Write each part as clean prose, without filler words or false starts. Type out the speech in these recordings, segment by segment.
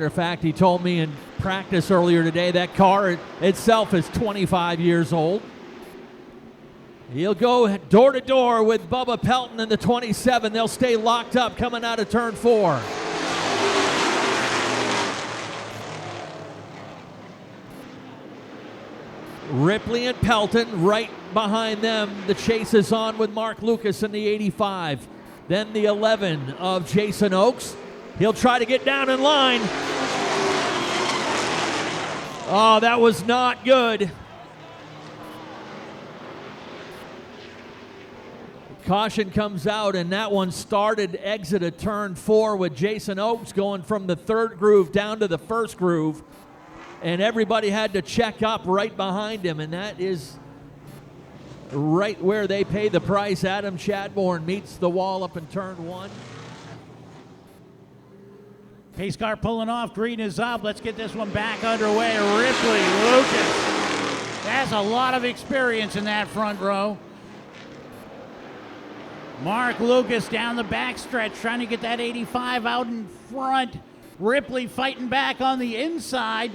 matter of fact, he told me in practice earlier today that car itself is 25 years old. He'll go door to door with Bubba Pelton in the 27. They'll stay locked up coming out of turn 4. Ripley and Pelton right behind them. The chase is on with Mark Lucas in the 85. Then the 11 of Jason Oakes. He'll try to get down in line. Oh, that was not good. Caution comes out, and that one started exit of turn 4 with Jason Oakes going from the third groove down to the first groove, and everybody had to check up right behind him, and that is right where they pay the price. Adam Chadbourne meets the wall up in turn 1. Pace car pulling off, green is up. Let's get this one back underway. Ripley, Lucas. That's a lot of experience in that front row. Mark Lucas down the backstretch trying to get that 85 out in front. Ripley fighting back on the inside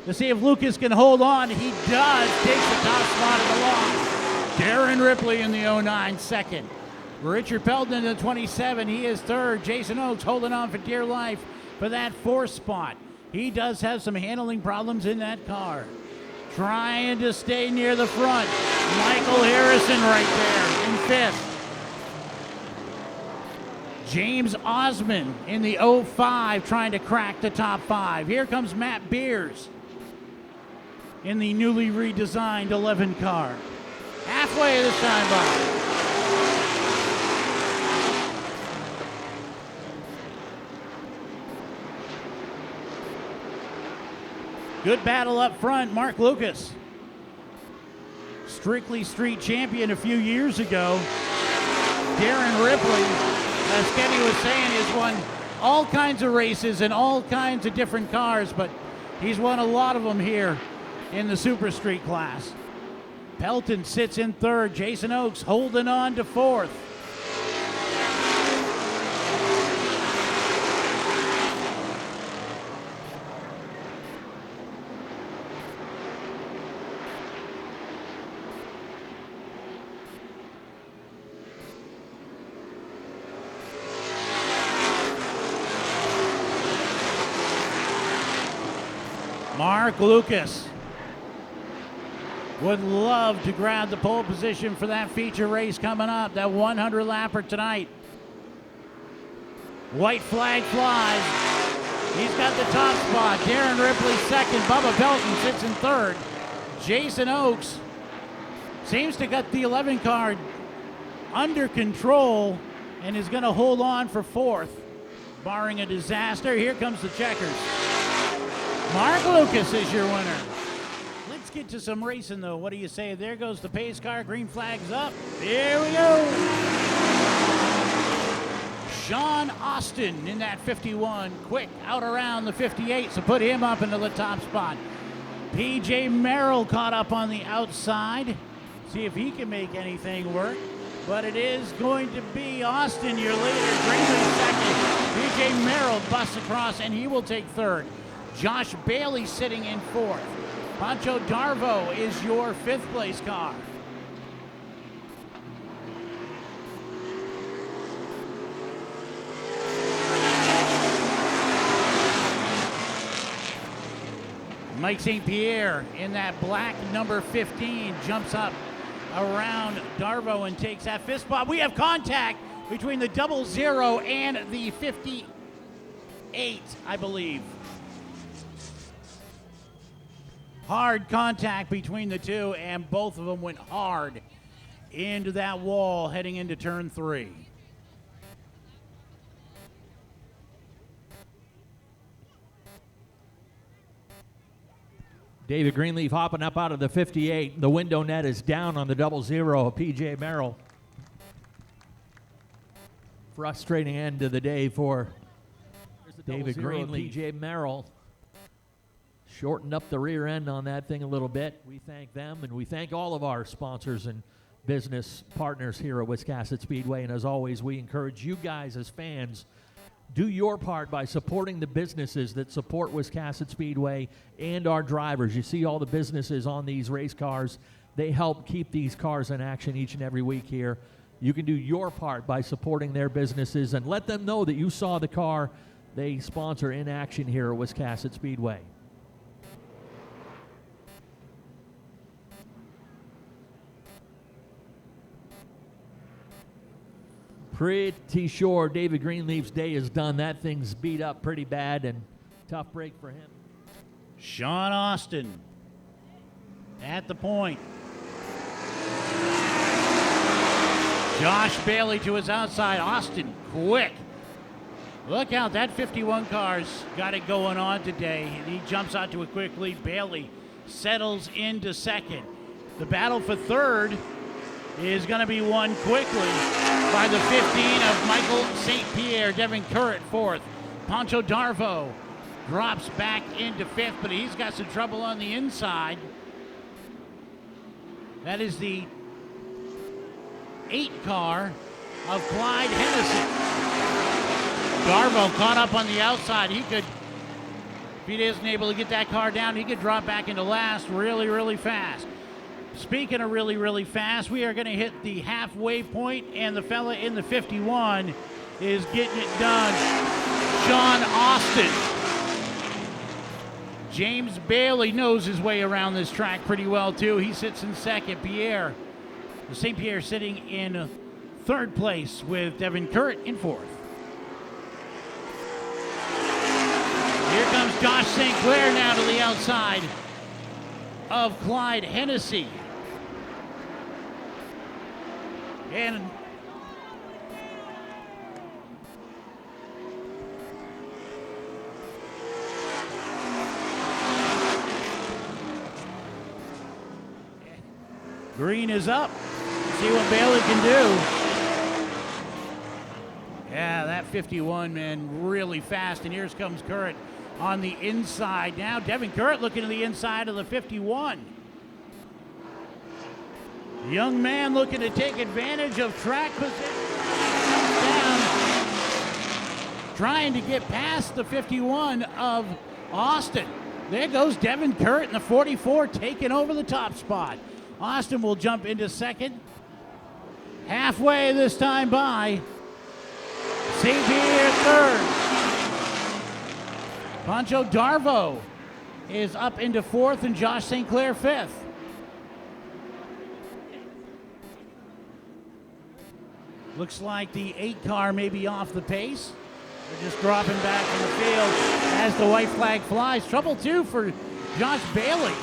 to see if Lucas can hold on. He does. Takes the top spot of the long. Darren Ripley in the 09 second. Richard Pelton in the 27. He is third. Jason Oakes holding on for dear life for that 4th spot. He does have some handling problems in that car. Trying to stay near the front. Michael Harrison right there in 5th. James Osmond in the 05 trying to crack the top 5. Here comes Matt Beers in the newly redesigned 11 car. Halfway this time by. Good battle up front, Mark Lucas. Strictly Street champion a few years ago. Darren Ripley, as Kenny was saying, has won all kinds of races and all kinds of different cars, but he's won a lot of them here in the Super Street class. Pelton sits in 3rd. Jason Oakes holding on to 4th. Mark Lucas would love to grab the pole position for that feature race coming up, that 100 lapper tonight. White flag flies. He's got the top spot. Darren Ripley second. Bubba Pelton sits in 3rd. Jason Oakes seems to get the 11 car under control and is going to hold on for 4th, barring a disaster. Here comes the checkers. Mark Lucas is your winner. Let's get to some racing, though. What do you say? There goes the pace car. Green flag's up. Here we go. Sean Austin in that 51. Quick out around the 58, so put him up into the top spot. PJ Merrill caught up on the outside. See if he can make anything work. But it is going to be Austin, your leader. Greenlee second. PJ Merrill busts across, and he will take 3rd. Josh Bailey sitting in 4th. Pancho Darvo is your 5th place car. Mike St. Pierre in that black number 15 jumps up around Darvo and takes that 5th spot. We have contact between the 00 and the 58, I believe. Hard contact between the two, and both of them went hard into that wall heading into turn 3. David Greenleaf hopping up out of the 58. The window net is down on the 00 of PJ Merrill. Frustrating end to the day for David Greenleaf. PJ Merrill shortened up the rear end on that thing a little bit. We thank them, and we thank all of our sponsors and business partners here at Wiscasset Speedway. And as always, we encourage you guys as fans, Do your part by supporting the businesses that support Wiscasset Speedway and our drivers. You see all the businesses on these race cars. They help keep these cars in action each and every week here. You can do your part by supporting their businesses and let them know that you saw the car they sponsor in action here at Wiscasset Speedway. Pretty sure David Greenleaf's day is done. That thing's beat up pretty bad, and tough break for him. Sean Austin at the point. Josh Bailey to his outside. Austin quick. Look out, that 51 car's got it going on today. And he jumps out to it quickly. Bailey settles into second. The battle for third is going to be won quickly by the 15 of Michael St. Pierre. Devin Currett fourth. Pancho Darvo drops back into fifth, but he's got some trouble on the inside. That is the 8 car of Clyde Hennessy. Darvo caught up on the outside. He could, if he isn't able to get that car down, he could drop back into last really, really fast. Speaking of really, really fast, we are going to hit the halfway point, and the fella in the 51 is getting it done. Sean Austin. James Bailey knows his way around this track pretty well, too. He sits in second. St. Pierre sitting in third place with Devin Currett in fourth. Here comes Josh St. Clair now to the outside of Clyde Hennessy. And green is up. See what Bailey can do. Yeah, that 51, man, really fast. And here comes Currett on the inside. Now Devin Currett looking to the inside of the 51. Young man looking to take advantage of track position. Down, trying to get past the 51 of Austin. There goes Devin Currett in the 44, taking over the top spot. Austin will jump into second. Halfway this time by. St. Pierre third. Pancho Darvo is up into fourth, and Josh St. Clair fifth. Looks like the 8 car may be off the pace. They're just dropping back in the field as the white flag flies. Trouble too for Josh Bailey.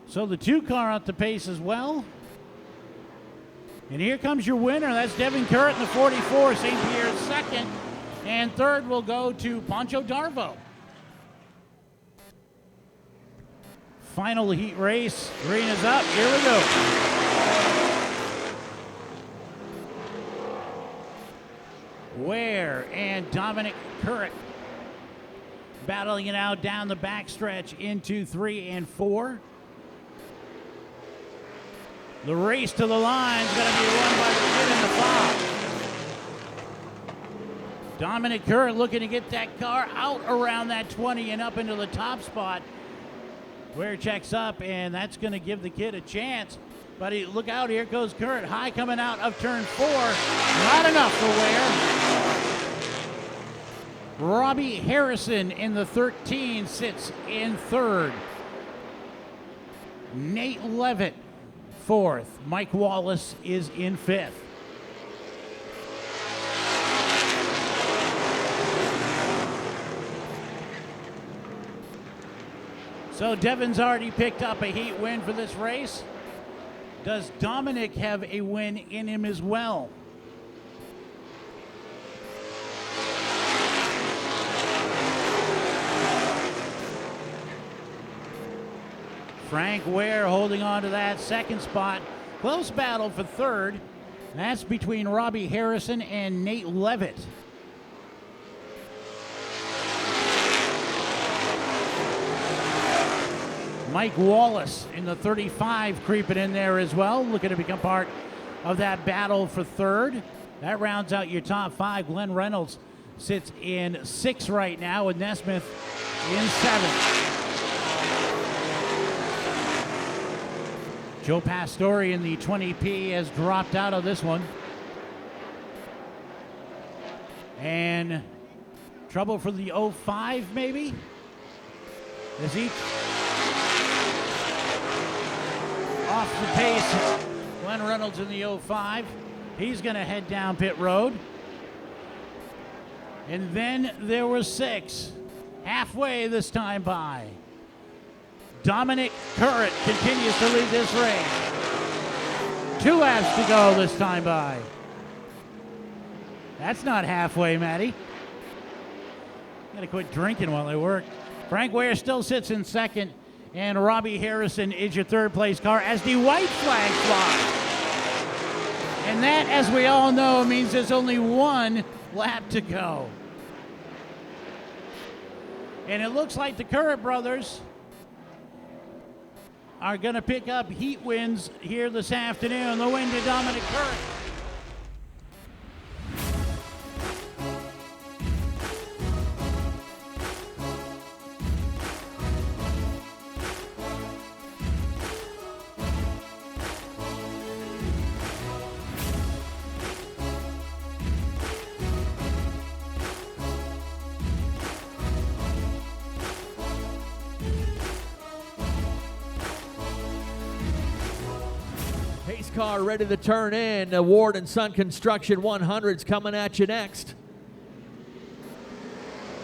So the 2 car off the pace as well. And here comes your winner. That's Devin Currett in the 44. St. Pierre second. And third will go to Pancho Darvo. Final heat race. Green is up. Here we go. Ware and Dominic Currett battling it out down the backstretch into 3 and 4. The race to the line is going to be won by the kid in the foul. Dominic Currett looking to get that car out around that 20 and up into the top spot. Ware checks up, and that's going to give the kid a chance. But look out, here goes Currett. High coming out of turn 4. Not enough for Ware. Robbie Harrison in the 13 sits in third. Nate Levitt fourth. Mike Wallace is in fifth. So Devin's already picked up a heat win for this race. Does Dominic have a win in him as well? Frank Ware holding on to that second spot. Close battle for third. That's between Robbie Harrison and Nate Levitt. Mike Wallace in the 35 creeping in there as well, looking to become part of that battle for third. That rounds out your top five. Glenn Reynolds sits in 6 right now, with Nesmith in 7. Joe Pastore in the 20P has dropped out of this one. And trouble for the 05 maybe? As each off the pace. Glenn Reynolds in the 05. He's going to head down pit road. And then there was 6. Halfway this time by. Dominic Currett continues to lead this race. 2 laps to go this time by. That's not halfway, Matty. Gotta quit drinking while I work. Frank Ware still sits in 2nd, and Robbie Harrison is your 3rd place car as the white flag flies. And that, as we all know, means there's only 1 lap to go. And it looks like the Currett brothers are going to pick up heat wins here this afternoon. The win to Dominic Currett. Pace car ready to turn in. Ward and Son Construction 100s coming at you next.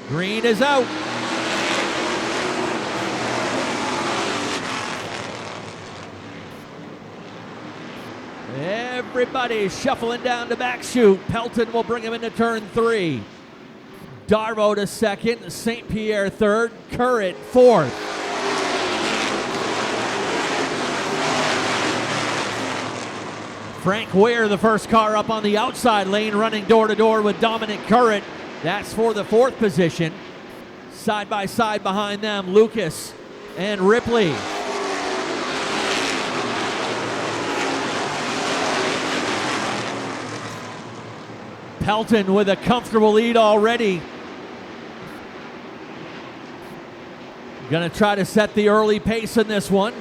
Green is out. Everybody shuffling down the back chute. Pelton will bring him into turn 3. Darvo to 2nd. St. Pierre 3rd. Currett 4th. Frank Ware, the first car up on the outside lane, running door-to-door with Dominic Currett. That's for the 4th position. Side by side behind them, Lucas and Ripley. Pelton with a comfortable lead already. Gonna try to set the early pace in this one.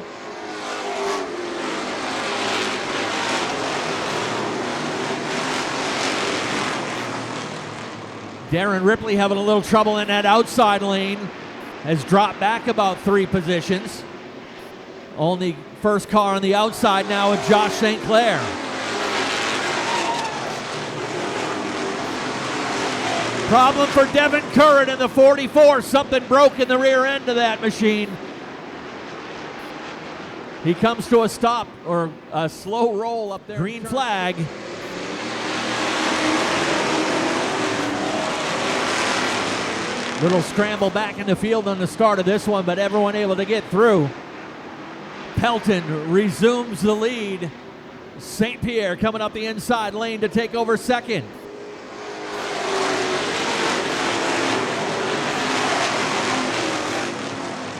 Darren Ripley having a little trouble in that outside lane. Has dropped back about 3 positions. Only first car on the outside now with Josh St. Clair. Problem for Devin Currett in the 44. Something broke in the rear end of that machine. He comes to a stop, or a slow roll up there. Green flag. Little scramble back in the field on the start of this one, but everyone able to get through. Pelton resumes the lead. St. Pierre coming up the inside lane to take over 2nd.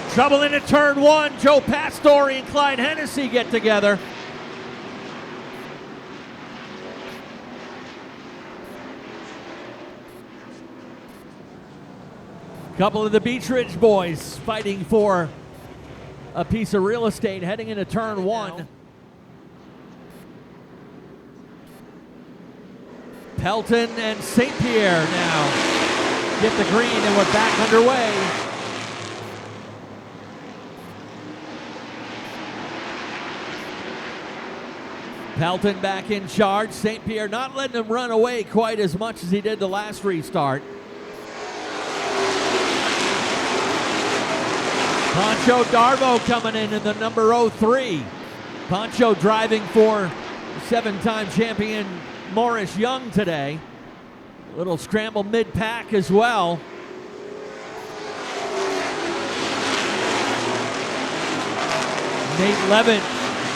Trouble into turn 1. Joe Pastore and Clyde Hennessy get together. Couple of the Beech Ridge boys fighting for a piece of real estate heading into turn 1. Pelton and St. Pierre now get the green, and we're back underway. Pelton back in charge. St. Pierre not letting him run away quite as much as he did the last restart. Pancho Darvo coming in the number 03. Pancho driving for 7-time champion Morris Young today. A little scramble mid-pack as well. Nate Levitt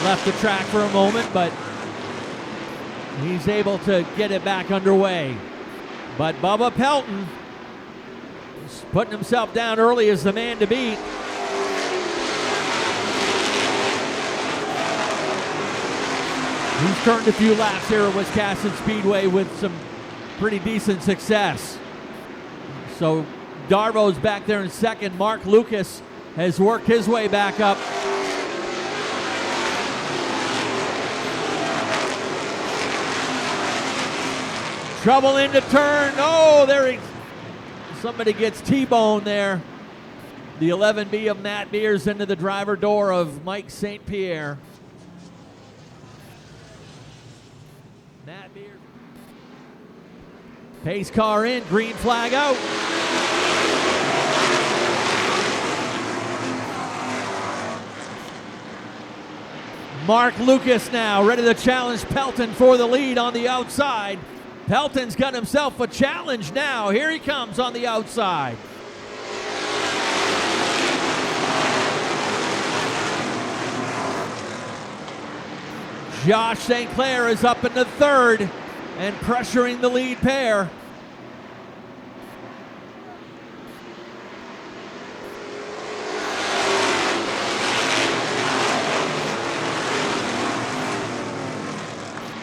left the track for a moment, but he's able to get it back underway. But Bubba Pelton is putting himself down early as the man to beat. He's turned a few laps here at Wisconsin Speedway with some pretty decent success. So Darbo's back there in second. Mark Lucas has worked his way back up. Trouble into turn. Oh, somebody gets T-boned there. The 11B of Matt Beers into the driver door of Mike St. Pierre. Matt Beers. Pace car in, green flag out. Mark Lucas now ready to challenge Pelton for the lead on the outside. Pelton's got himself a challenge now. Here he comes on the outside. Josh St. Clair is up in the third and pressuring the lead pair.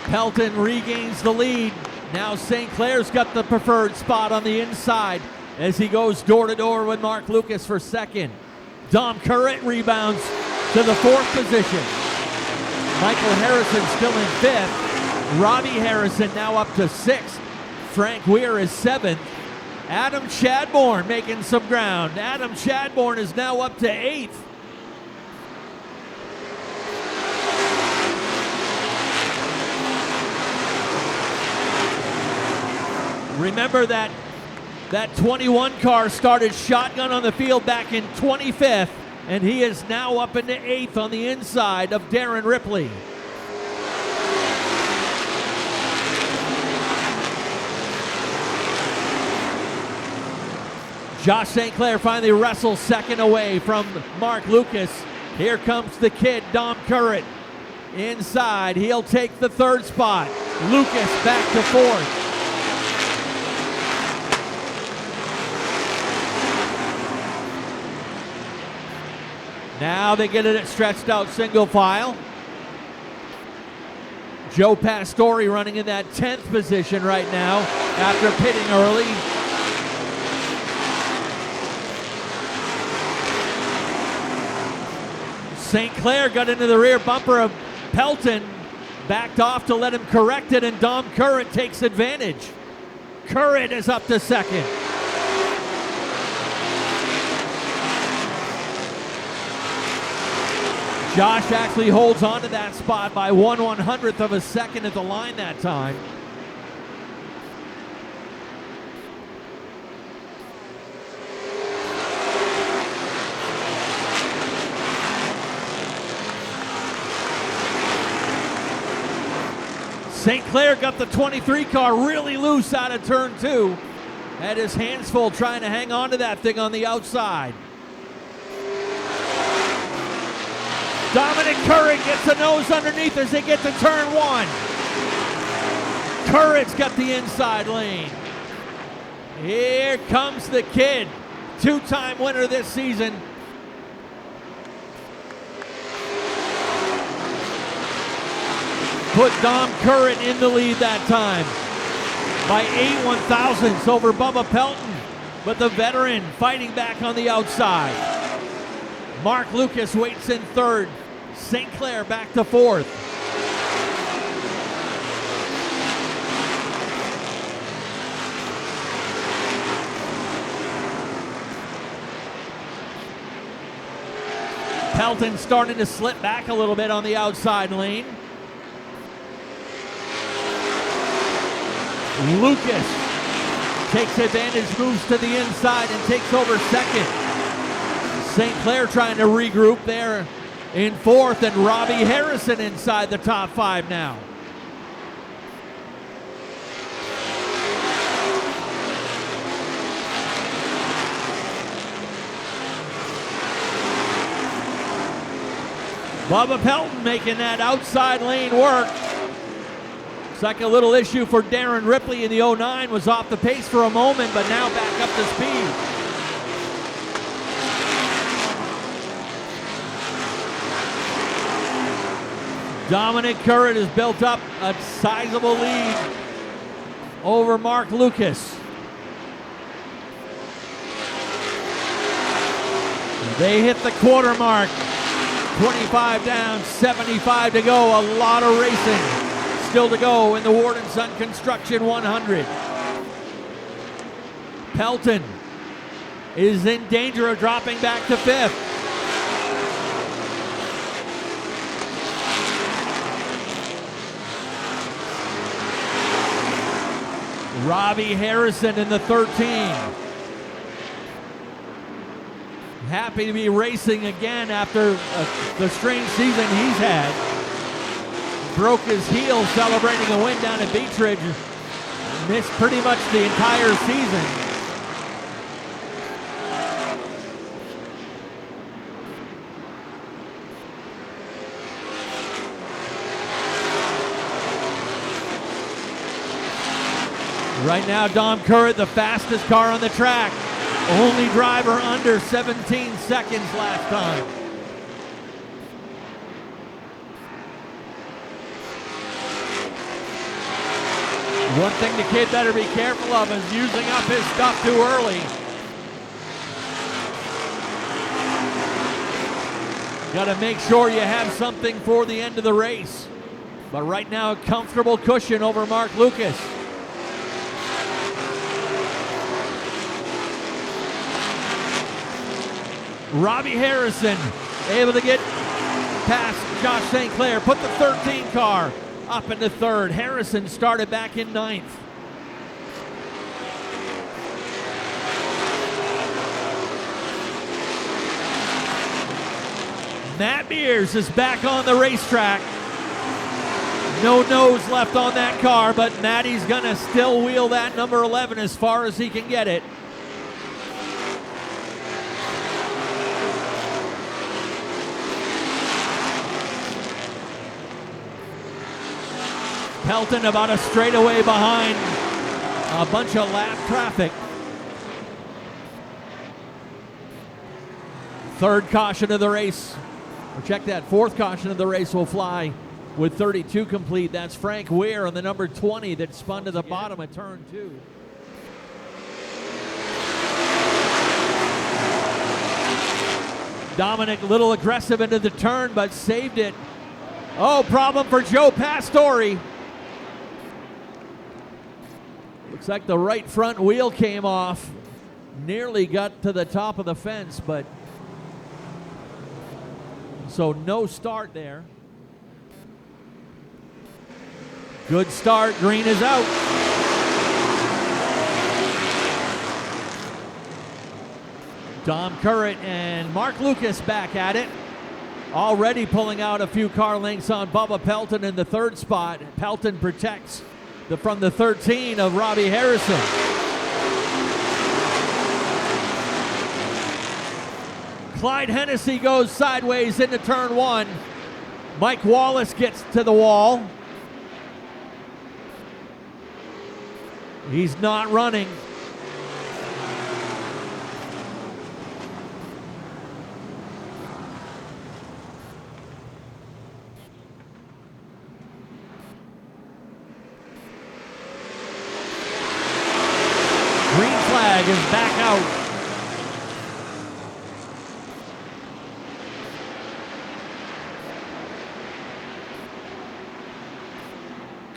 Pelton regains the lead. Now St. Clair's got the preferred spot on the inside as he goes door to door with Mark Lucas for second. Dom Currett rebounds to the fourth position. Michael Harrison still in fifth. Robbie Harrison now up to sixth. Frank Weir is seventh. Adam Chadbourne making some ground. Adam Chadbourne is now up to eighth. Remember that 21 car started shotgun on the field back in 25th, and he is now up into 8th on the inside of Darren Ripley. Josh St. Clair finally wrestles second away from Mark Lucas. Here comes the kid, Dom Currett. Inside, he'll take the third spot. Lucas back to fourth. Now they get it stretched out single file. Joe Pastore running in that 10th position right now after pitting early. St. Clair got into the rear bumper of Pelton, backed off to let him correct it, and Dom Currett takes advantage. Currett is up to second. Josh actually holds on to that spot by 1/100th of a second at the line that time. St. Clair got the 23 car really loose out of turn two. Had his hands full trying to hang on to that thing on the outside. Dominic Currett gets a nose underneath as they get to turn one. Currett's got the inside lane. Here comes the kid, two-time winner this season. Put Dom Currett in the lead that time by 8/1000ths over Bubba Pelton, but the veteran fighting back on the outside. Mark Lucas waits in third. St. Clair back to fourth. Pelton starting to slip back a little bit on the outside lane. Lucas takes advantage, moves to the inside, and takes over second. St. Clair trying to regroup there in fourth, and Robbie Harrison inside the top five now. Bubba Pelton making that outside lane work. It's like a little issue for Darren Ripley in the 09, was off the pace for a moment, but now back up to speed. Dominic Curran has built up a sizable lead over Mark Lucas. They hit the quarter mark. 25 down, 75 to go. A lot of racing still to go in the Ward & Son Construction 100. Pelton is in danger of dropping back to fifth. Robbie Harrison in the 13. Happy to be racing again after the strange season he's had. Broke his heel celebrating a win down at Beech Ridge. Missed pretty much the entire season. Right now, Dom Curran, the fastest car on the track. Only driver under 17 seconds last time. One thing the kid better be careful of is using up his stuff too early. Got to make sure you have something for the end of the race. But right now, a comfortable cushion over Mark Lucas. Robbie Harrison able to get past Josh St. Clair, put the 13 car up into third. Harrison started back in ninth. Matt Mears is back on the racetrack. No nose left on that car, but Matty's gonna still wheel that number 11 as far as he can get it. Pelton about a straightaway behind a bunch of lap traffic. Third caution of the race, or check that, fourth caution of the race will fly with 32 complete. That's Frank Weir on the number 20 that spun to the bottom of turn 2. Dominic a little aggressive into the turn, but saved it. Oh, problem for Joe Pastore. Looks like the right front wheel came off. Nearly got to the top of the fence, but so no start there. Good start, green is out. Dom Curran and Mark Lucas back at it. Already pulling out a few car lengths on Bubba Pelton in the third spot. Pelton protects from the 13 of Robbie Harrison. Clyde Hennessy goes sideways into turn 1. Mike Wallace gets to the wall. He's not running. Green flag is back out.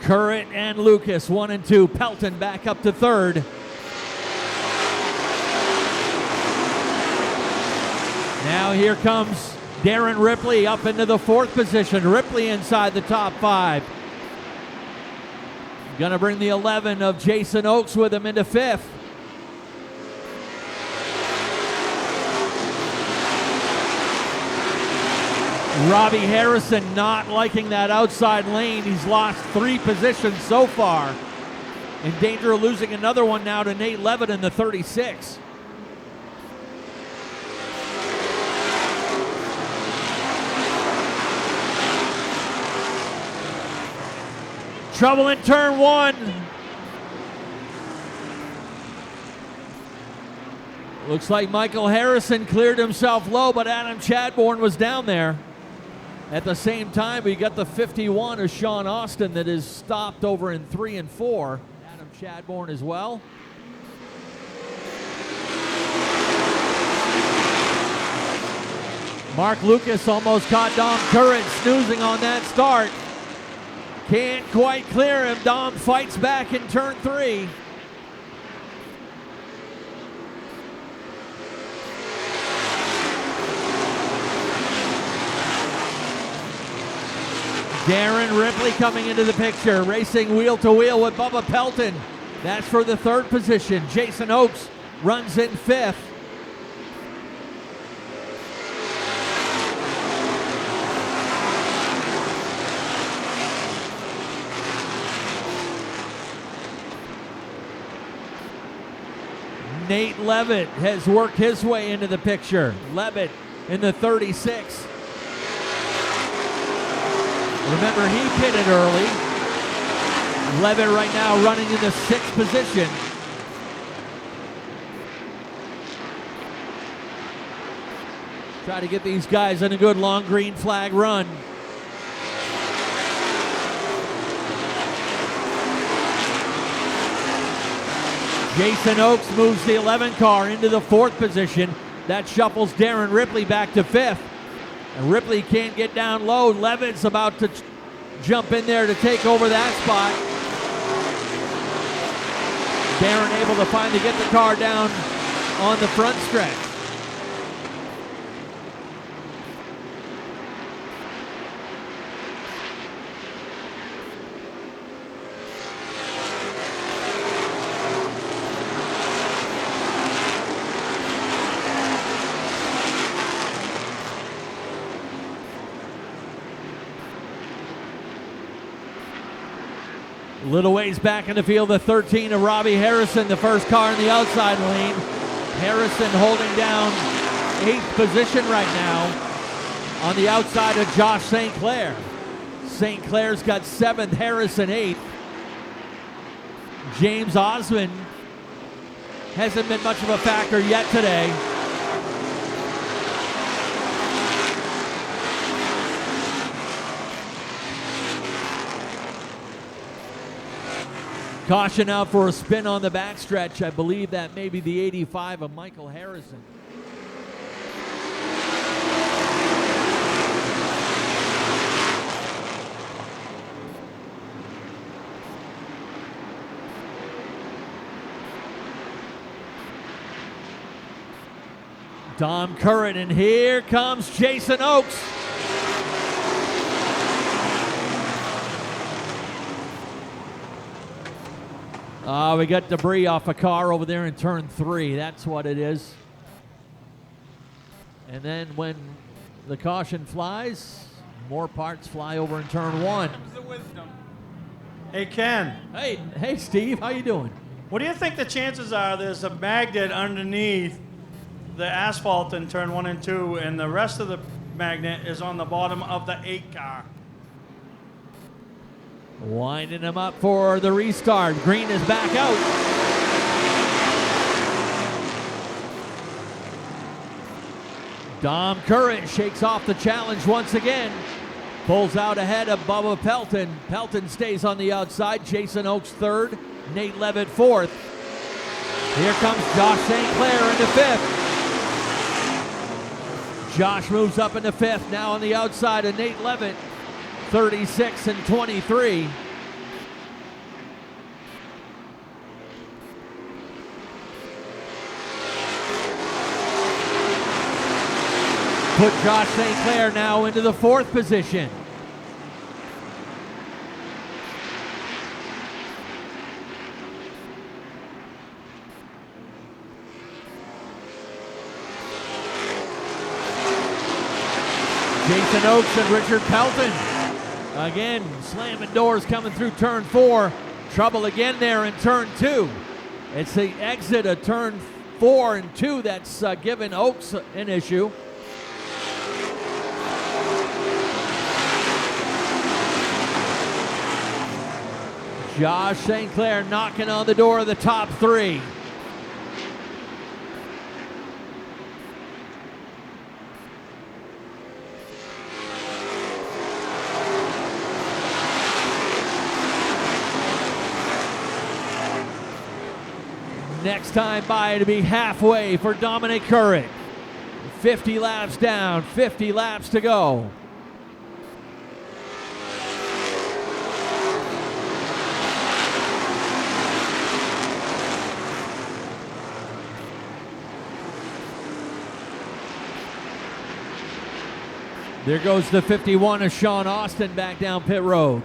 Curran and Lucas, 1 and 2. Pelton back up to third. Now here comes Darren Ripley up into the fourth position. Ripley inside the top 5. Gonna bring the 11 of Jason Oakes with him into fifth. Robbie Harrison not liking that outside lane. He's lost 3 positions so far. In danger of losing another one now to Nate Levitt in the 36. Trouble in turn 1. Looks like Michael Harrison cleared himself low, but Adam Chadbourne was down there. At the same time, we got the 51 of Sean Austin that is stopped over in 3 and 4. Adam Chadbourne as well. Mark Lucas almost caught Dom Curran snoozing on that start. Can't quite clear him. Dom fights back in turn 3. Darren Ripley coming into the picture, racing wheel to wheel with Bubba Pelton. That's for the 3rd position. Jason Oakes runs in 5th. Nate Levitt has worked his way into the picture. Levitt in the 36. Remember, he pitted early. Levitt right now running in the 6th position. Try to get these guys in a good long green flag run. Jason Oakes moves the 11 car into the 4th position. That shuffles Darren Ripley back to 5th. And Ripley can't get down low. Levitt's about to jump in there to take over that spot. Darren able to finally get the car down on the front stretch. A little ways back in the field, the 13 of Robbie Harrison, the first car in the outside lane. Harrison holding down 8th position right now on the outside of Josh St. Clair. St. Clair's got 7th, Harrison 8th. James Osmond hasn't been much of a factor yet today. Caution out for a spin on the backstretch. I believe that may be the 85 of Michael Harrison. Dom Curran, and here comes Jason Oakes. We got debris off a car over there in turn 3. That's what it is. And then when the caution flies, more parts fly over in turn 1. Hey, Ken. Hey, Steve, how you doing? What do you think the chances are there's a magnet underneath the asphalt in turn 1 and 2, and the rest of the magnet is on the bottom of the 8 car? Winding him up for the restart. Green is back out. Dom Curran shakes off the challenge once again. Pulls out ahead of Bubba Pelton. Pelton stays on the outside. Jason Oakes 3rd. Nate Levitt 4th. Here comes Josh St. Clair into 5th. Josh moves up into 5th. Now on the outside of Nate Levitt. 36 and 23. Put Josh St. Clair now into the 4th position. Jason Oakes and Richard Pelton. Again, slamming doors coming through turn 4. Trouble again there in turn 2. It's the exit of turn 4 and 2 that's given Oakes an issue. Josh St. Clair knocking on the door of the top 3. next time by to be halfway for Dominic Curran. 50 laps down, 50 laps to go. There goes the 51 of Sean Austin back down pit road.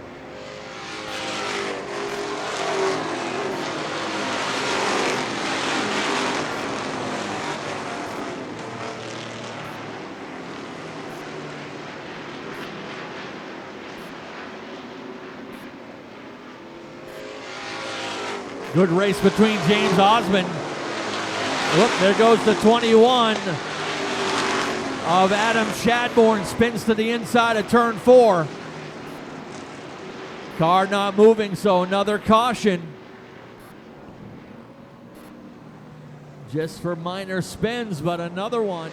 Good race between James Osmond. Look, there goes the 21 of Adam Shadbourne. Spins to the inside of turn 4. Car not moving, so another caution. Just for minor spins, but another one.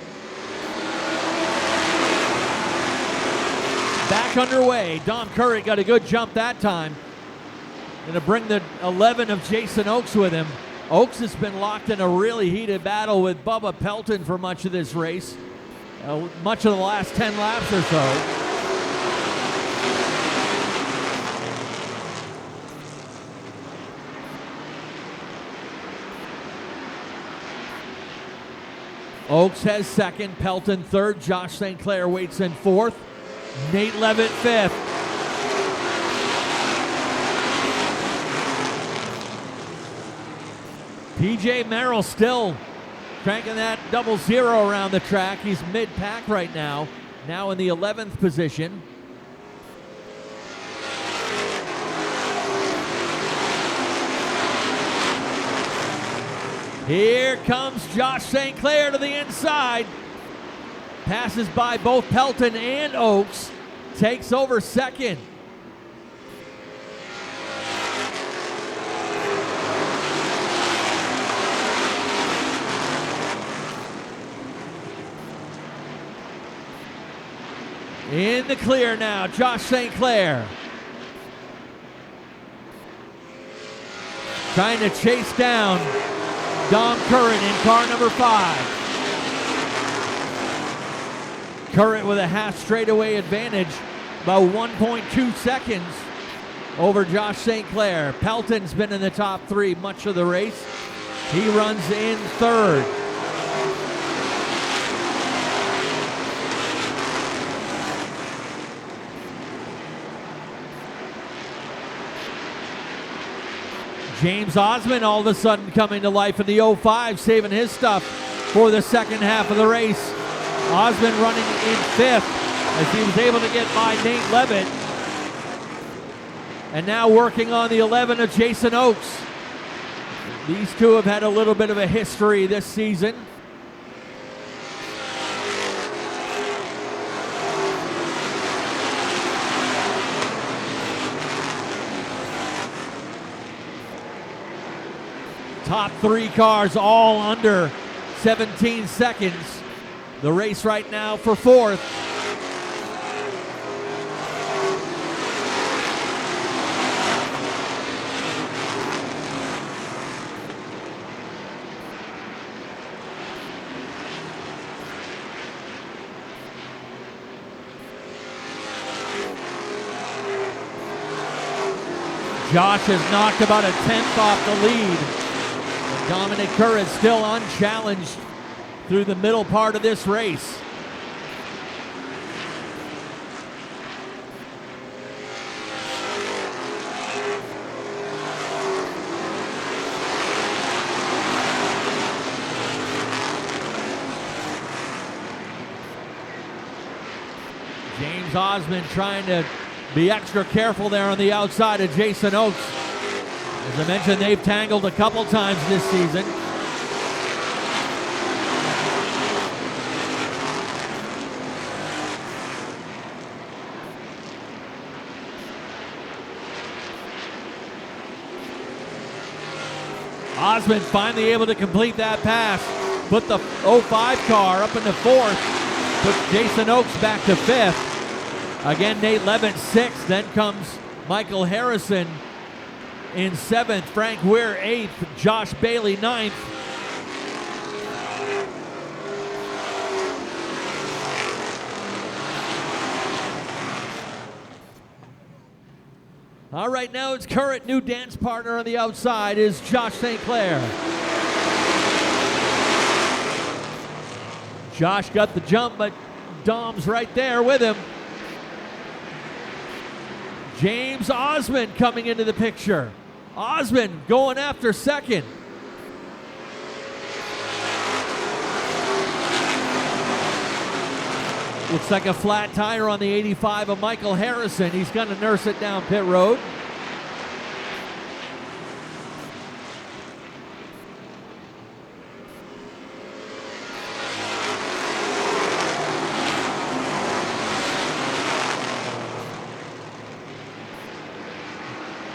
Back underway. Dom Curry got a good jump that time. Going to bring the 11 of Jason Oakes with him. Oakes has been locked in a really heated battle with Bubba Pelton for much of this race. Much of the last 10 laps or so. Oakes has second, Pelton third, Josh St. Clair waits in fourth, Nate Leavitt fifth. PJ Merrill still cranking that 00 around the track. He's mid-pack right now in the 11th position. Here comes Josh St. Clair to the inside. Passes by both Pelton and Oakes. Takes over second. In the clear now, Josh St. Clair. Trying to chase down Dom Curran in car number 5. Curran with a half straightaway advantage, about 1.2 seconds over Josh St. Clair. Pelton's been in the top 3 much of the race. He runs in third. James Osmond all of a sudden coming to life in the 05, saving his stuff for the second half of the race. Osmond running in 5th as he was able to get by Nate Leavitt. And now working on the 11 of Jason Oakes. These two have had a little bit of a history this season. Top 3 cars all under 17 seconds. The race right now for 4th. Josh has knocked about a 10th off the lead. Dominic Curran still unchallenged through the middle part of this race. James Osmond trying to be extra careful there on the outside of Jason Oakes. As I mentioned, they've tangled a couple times this season. Osmond finally able to complete that pass. Put the 05 car up into 4th. Put Jason Oakes back to 5th. Again, Nate Leavitt 6th. Then comes Michael Harrison in 7th, Frank Weir 8th, Josh Bailey 9th. All right, now it's current new dance partner on the outside is Josh St. Clair. Josh got the jump, but Dom's right there with him. James Osmond coming into the picture. Osmond going after second. Looks like a flat tire on the 85 of Michael Harrison. He's going to nurse it down pit road.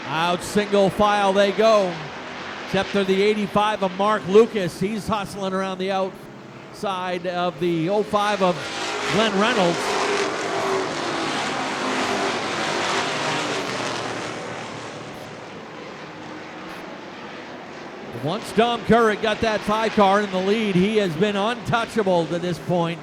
Out single file they go. Except for the 85 of Mark Lucas. He's hustling around the outside of the 05 of Glenn Reynolds. Once Dom Currick got that 5 car in the lead, he has been untouchable to this point.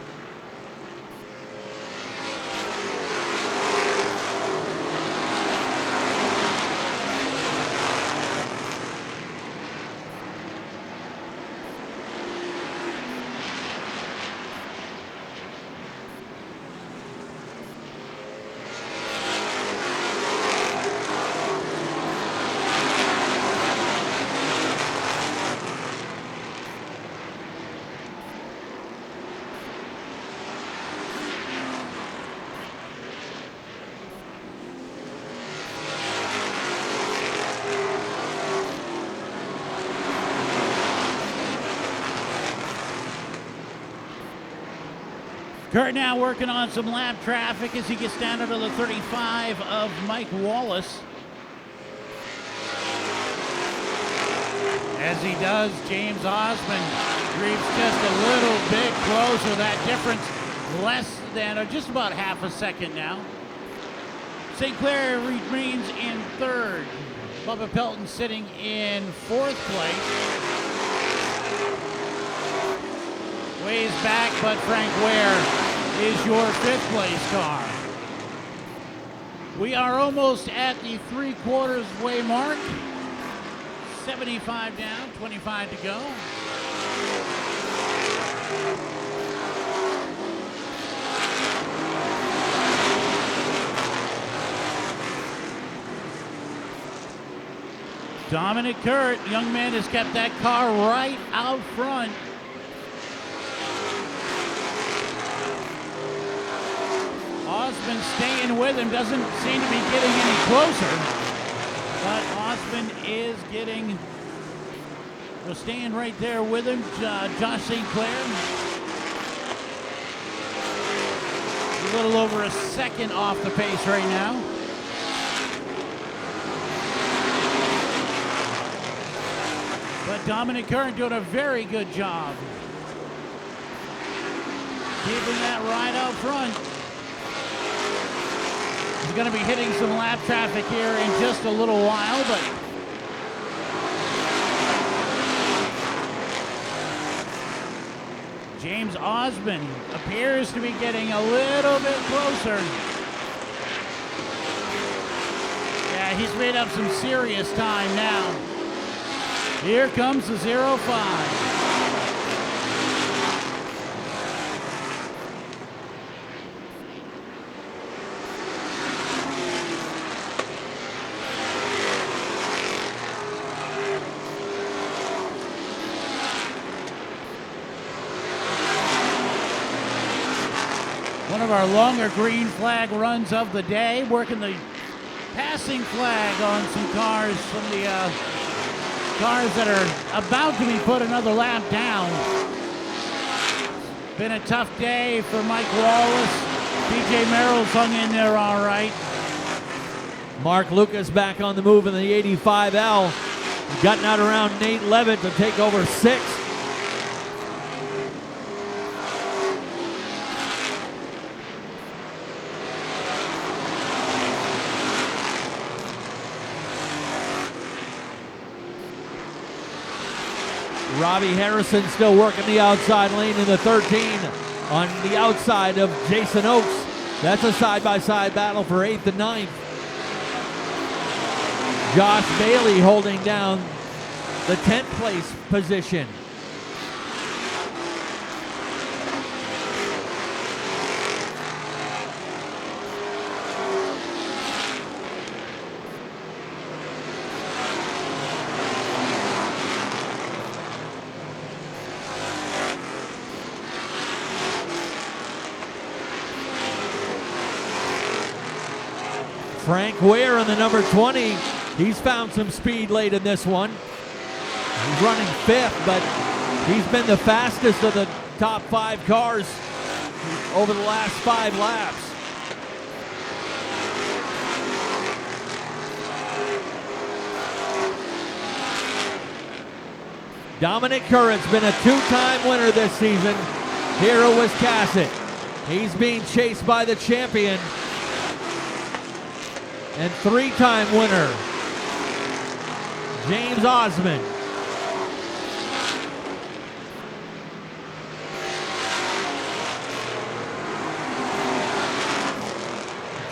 Kurt now working on some lap traffic as he gets down to the 35 of Mike Wallace. As he does, James Osmond creeps just a little bit closer. That difference less than, or just about half a second now. St. Clair remains in 3rd. Bubba Pelton sitting in 4th place. Ways back, but Frank Ware is your 5th place car. We are almost at the 3/4 way mark. 75 down, 25 to go. Dominic Kurt, young man, has kept that car right out front. Osmond staying with him, doesn't seem to be getting any closer, but Osmond is staying right there with him. Josh St. Clair, a little over a second off the pace right now. But Dominic Kurt doing a very good job keeping that right out front. He's going to be hitting some lap traffic here in just a little while, but James Osmond appears to be getting a little bit closer. Yeah, he's made up some serious time now. Here comes the 05. One of our longer green flag runs of the day, working the passing flag on some cars, some of the cars that are about to be put another lap down. Been a tough day for Mike Wallace. PJ Merrill's hung in there all right. Mark Lucas back on the move in the 85L. Gotten out around Nate Levitt to take over 6th. Robbie Harrison still working the outside lane in the 13 on the outside of Jason Oakes. That's a side-by-side battle for 8th and 9th. Josh Bailey holding down the 10th place position. Frank Ware in the number 20. He's found some speed late in this one. He's running 5th, but he's been the fastest of the top 5 cars over the last 5 laps. Dominic Curran's been a 2-time winner this season here at Wiscasset. He's being chased by the champion and 3-time winner, James Osmond.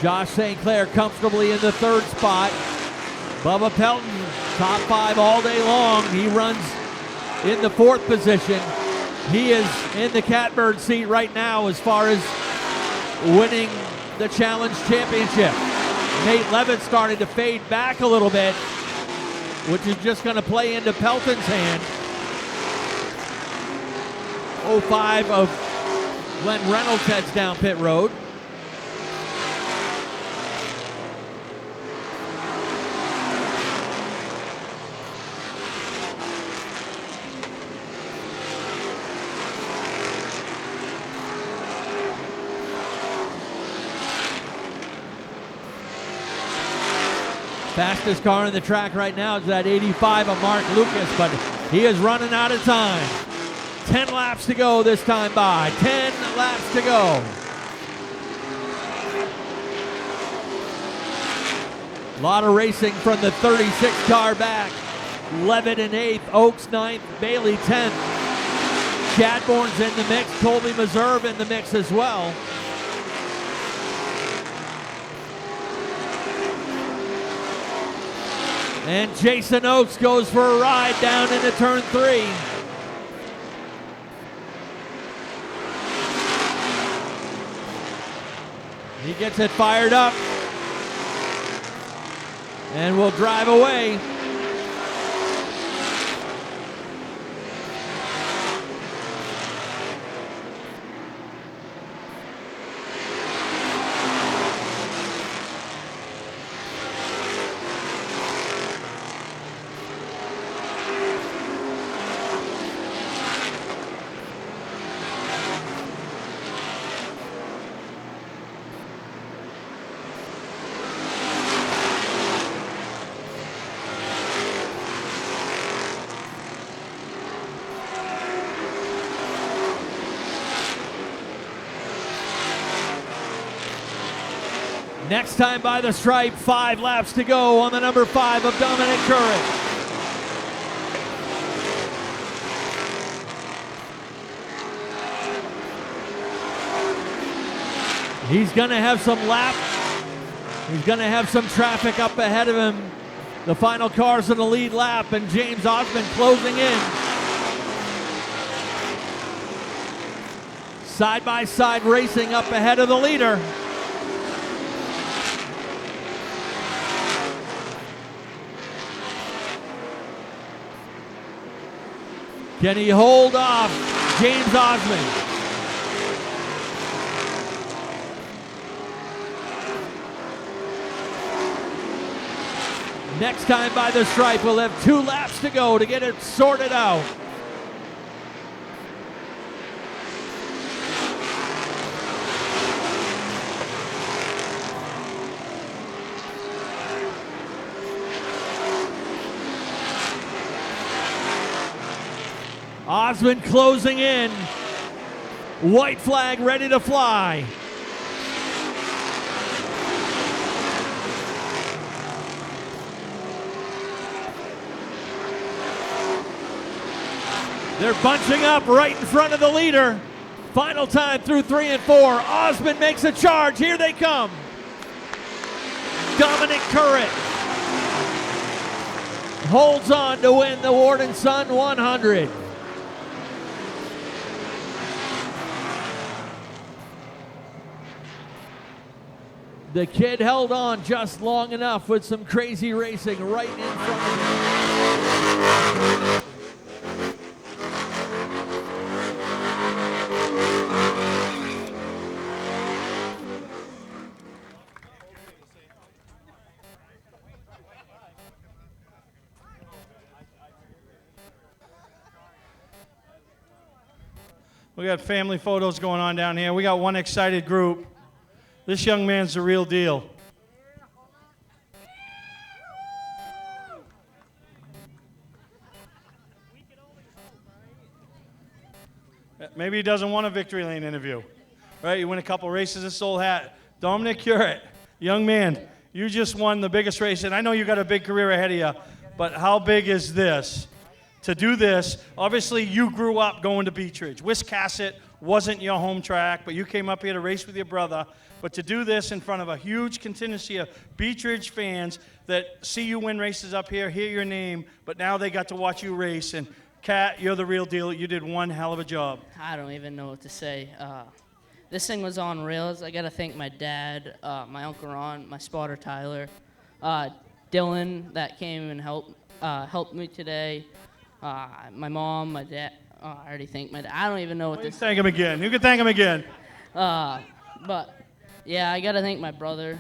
Josh St. Clair comfortably in the 3rd spot. Bubba Pelton, top 5 all day long. He runs in the 4th position. He is in the catbird seat right now as far as winning the Challenge Championship. Nate Levitt started to fade back a little bit, which is just going to play into Pelton's hand. 05 of Glenn Reynolds heads down pit road. Fastest car on the track right now is that 85 of Mark Lucas, but he is running out of time. 10 laps to go this time by. 10 laps to go. A lot of racing from the 36 car back. Levitt in 8th, Oakes 9th, Bailey 10th. Chadbourne's in the mix, Colby Meserve in the mix as well. And Jason Oakes goes for a ride down into turn 3. He gets it fired up and will drive away. Next time by the stripe, 5 laps to go on the number 5 of Dominic Curran. He's going to have some He's going to have some traffic up ahead of him. The final car's in the lead lap, and James Osmond closing in. Side-by-side racing up ahead of the leader. Can he hold off James Osmond? Next time by the stripe, we'll have 2 laps to go to get it sorted out. Osmond closing in. White flag ready to fly. They're bunching up right in front of the leader. Final time through 3 and 4. Osmond makes a charge. Here they come. Dominic Currit holds on to win the Ward and Son 100. The kid held on just long enough with some crazy racing right in front of him. We got family photos going on down here. We got one excited group. This young man's the real deal. Maybe he doesn't want a victory lane interview. Right? You win a couple races, this old hat. Dominic Currit, young man, you just won the biggest race, and I know you got a big career ahead of you, but how big is this? To do this, obviously you grew up going to Beech Ridge. Wiscasset wasn't your home track, but you came up here to race with your brother. But to do this in front of a huge contingency of Beech Ridge fans that see you win races up here, hear your name, but now they got to watch you race. And Kat, you're the real deal. You did one hell of a job. I don't even know what to say. This thing was on rails. I got to thank my dad, my Uncle Ron, my spotter Tyler, Dylan that came and helped me today, my mom, my dad. I already thanked my dad. I don't even know what this. Thank him again. You can thank him again. But yeah, I got to thank my brother.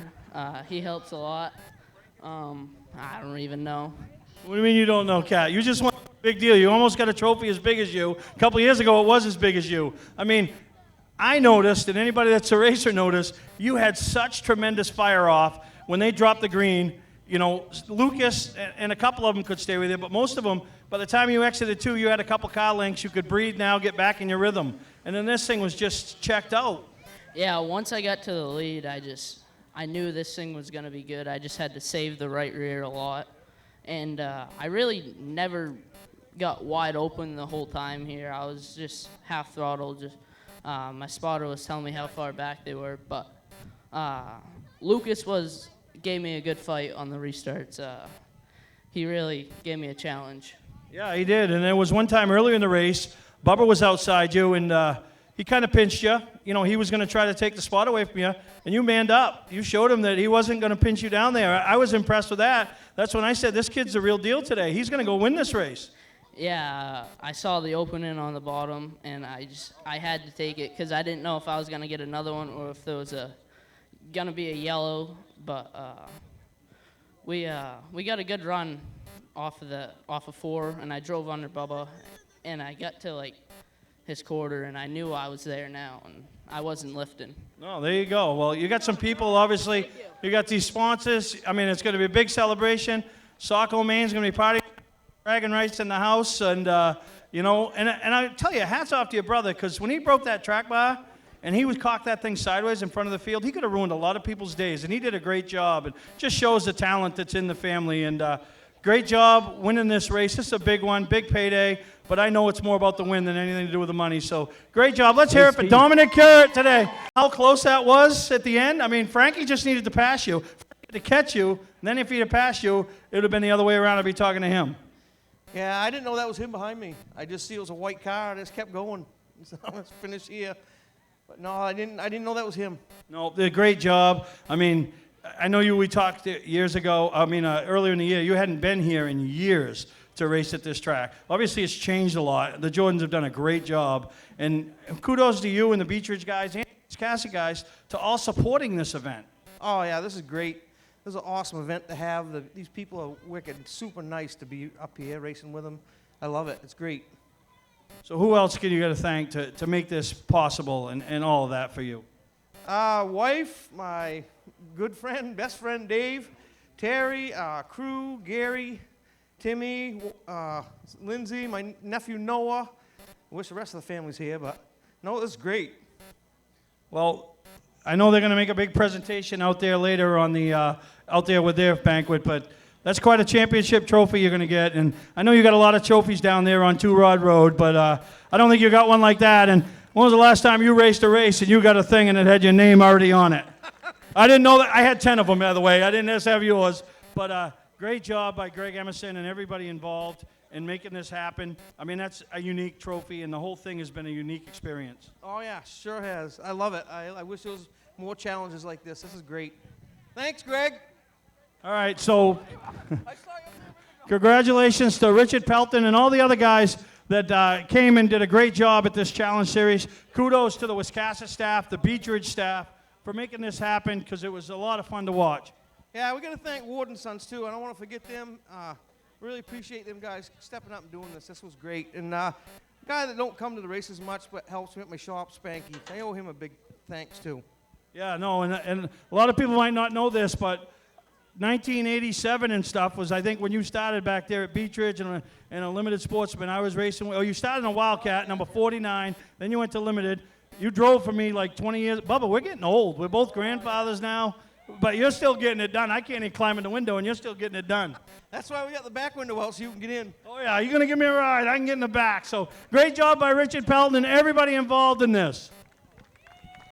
He helps a lot. I don't even know. What do you mean you don't know, Kat? You just won a big deal. You almost got a trophy as big as you. A couple of years ago, it was as big as you. I mean, I noticed, and anybody that's a racer noticed, you had such tremendous fire off when they dropped the green. You know, Lucas and a couple of them could stay with you, but most of them, by the time you exited 2, you had a couple car lengths. You could breathe now, get back in your rhythm. And then this thing was just checked out. Yeah, once I got to the lead, I knew this thing was going to be good. I just had to save the right rear a lot. And I really never got wide open the whole time here. I was just half throttle. Just my spotter was telling me how far back they were. But Lucas gave me a good fight on the restarts. He really gave me a challenge. Yeah, he did. And there was one time earlier in the race, Bubba was outside you, and he kind of pinched you. You know, he was going to try to take the spot away from you, and you manned up. You showed him that he wasn't going to pinch you down there. I was impressed with that. That's when I said, this kid's the real deal today. He's going to go win this race. Yeah, I saw the opening on the bottom, and I had to take it because I didn't know if I was going to get another one or if there was going to be a yellow. But we got a good run off of 4, and I drove under Bubba, and I got to like his quarter, and I knew I was there now, and I wasn't lifting. Oh, there you go. Well, you got some people, obviously. You got these sponsors. I mean, it's going to be a big celebration. Saco Main's going to be partying, bragging rights in the house, and you know, and I tell you, hats off to your brother, because when he broke that track bar and he would cock that thing sideways in front of the field, he could have ruined a lot of people's days, and he did a great job. It just shows the talent that's in the family, and great job winning this race. This is a big one, big payday, but I know it's more about the win than anything to do with the money. So great job. Let's hear it for Dominic Currit today. How close that was at the end. I mean, Frankie just needed to pass you, to catch you. And then if he'd have passed you, it would have been the other way around. I'd be talking to him. Yeah, I didn't know that was him behind me. I just see it was a white car. I just kept going. So let's finish here. But no, I didn't know that was him. No, did a great job. I mean, I know we talked years ago. I mean, earlier in the year, you hadn't been here in years to race at this track. Obviously, it's changed a lot. The Jordans have done a great job. And kudos to you and the Beech Ridge guys and the Wiscasset guys to all supporting this event. Oh, yeah, this is great. This is an awesome event to have. These people are wicked, super nice to be up here racing with them. I love it. It's great. So who else can you got to thank to make this possible and all of that for you? Wife, my good friend, best friend Dave, Terry, crew, Gary, Timmy, Lindsay, my nephew Noah. I wish the rest of the family's here, but no, this is great. Well, I know they're going to make a big presentation out there later on the out there with their banquet, but That's quite a championship trophy you're going to get. And I know you got a lot of trophies down there on Two Rod Road, but I don't think you got one like that. And when was the last time you raced a race and you got a thing and it had your name already on it? I didn't know that. I had 10 of them, by the way. I didn't just have yours. But great job by Greg Emerson and everybody involved in making this happen. I mean, that's a unique trophy, and the whole thing has been a unique experience. Oh, yeah, sure has. I love it. I wish there was more challenges like this. This is great. Thanks, Greg. All right, so congratulations to Richard Pelton and all the other guys that came and did a great job at this challenge series. Kudos to the Wiscasset staff, the Beech Ridge staff, for making this happen, because it was a lot of fun to watch. Yeah, we got to thank Ward and Sons, too. I don't want to forget them. Really appreciate them guys stepping up and doing this. This was great. And a guy that don't come to the races much but helps me at my shop, Spanky. I owe him a big thanks, too. Yeah, no, and a lot of people might not know this, but 1987 and stuff was, I think, when you started back there at Beech Ridge and a limited sportsman. I was racing. Oh, you started in a Wildcat, number 49. Then you went to limited. You drove for me like 20 years. Bubba, we're getting old. We're both grandfathers now, but you're still getting it done. I can't even climb in the window, and you're still getting it done. That's why we got the back window out so you can get in. Oh, yeah, you're going to give me a ride. I can get in the back. So great job by Richard Pelton and everybody involved in this.